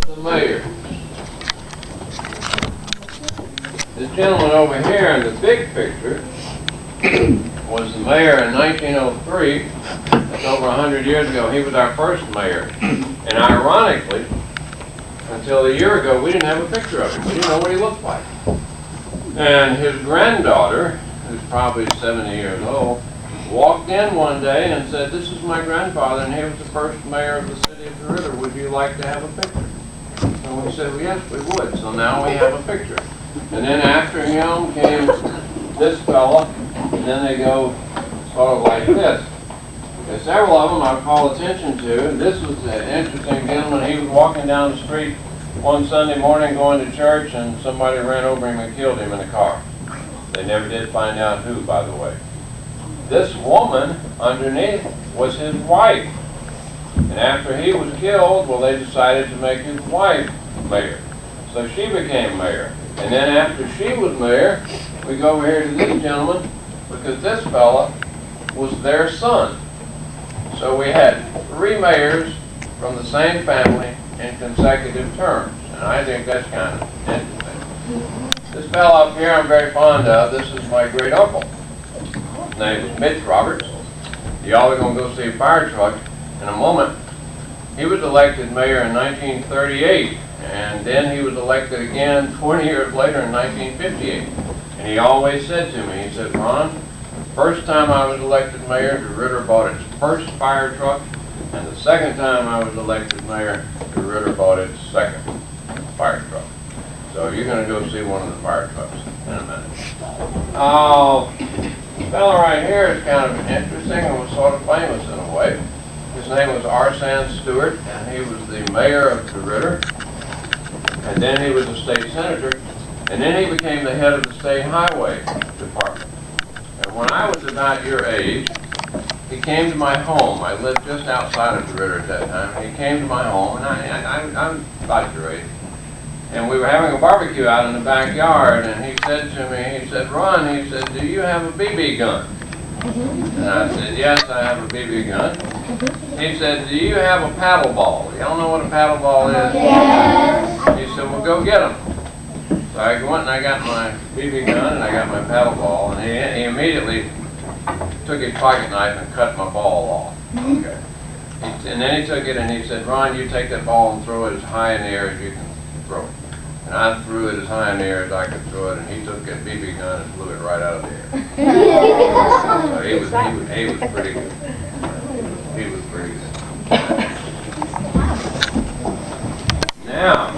the mayors. This gentleman over here in the big picture was the mayor in 1903. That's over 100 years ago. He was our first mayor. And ironically, until a year ago, we didn't have a picture of him. We didn't know what he looked like. And his granddaughter, who's probably 70 years old, walked in one day and said, "This is my grandfather, and he was the first mayor of the city of DeRidder. Would you like to have a picture?" And we said, "Well, yes, we would." So now we have a picture. And then after him came this fella, and then they go sort of like this. There's several of them I'll call attention to. This was an interesting gentleman. He was walking down the street one Sunday morning going to church, and somebody ran over him and killed him in a car. They never did find out who, by the way. This woman underneath was his wife. And after he was killed, well, they decided to make his wife mayor. So she became mayor. And then after she was mayor, we go over here to this gentleman, because this fella was their son. So we had 3 mayors from the same family in consecutive terms. And I think that's kind of interesting. This fellow up here I'm very fond of. This is my great uncle. His name is Mitch Roberts. Y'all are going to go see a fire truck in a moment. He was elected mayor in 1938, and then he was elected again 20 years later in 1958. And he always said to me, he said, "Ron, first time I was elected mayor, DeRidder bought its first fire truck, and the second time I was elected mayor, DeRidder bought its second fire truck." So you're going to go see one of the fire trucks in a minute. The fellow right here is kind of interesting and was sort of famous in a way. His name was Arsan Stewart, and he was the mayor of DeRidder, and then he was a state senator, and then he became the head of the state highway department. And when I was about your age, he came to my home. I lived just outside of DeRidder at that time, and he came to my home, and I'm about your age. And we were having a barbecue out in the backyard, and he said to me, he said, "Ron," he said, "do you have a BB gun?" And I said, "Yes, I have a BB gun." He said, "Do you have a paddle ball?" Y'all know what a paddle ball is? Yes. He said, "Well, go get them." So I went and I got my BB gun and I got my paddle ball, and he immediately took his pocket knife and cut my ball off. Okay. And then he took it and he said, "Ron, you take that ball and throw it as high in the air as you can throw it." And I threw it as high in the air as I could throw it, and he took that BB gun and blew it right out of the air. So he was pretty good. He was pretty good. Now,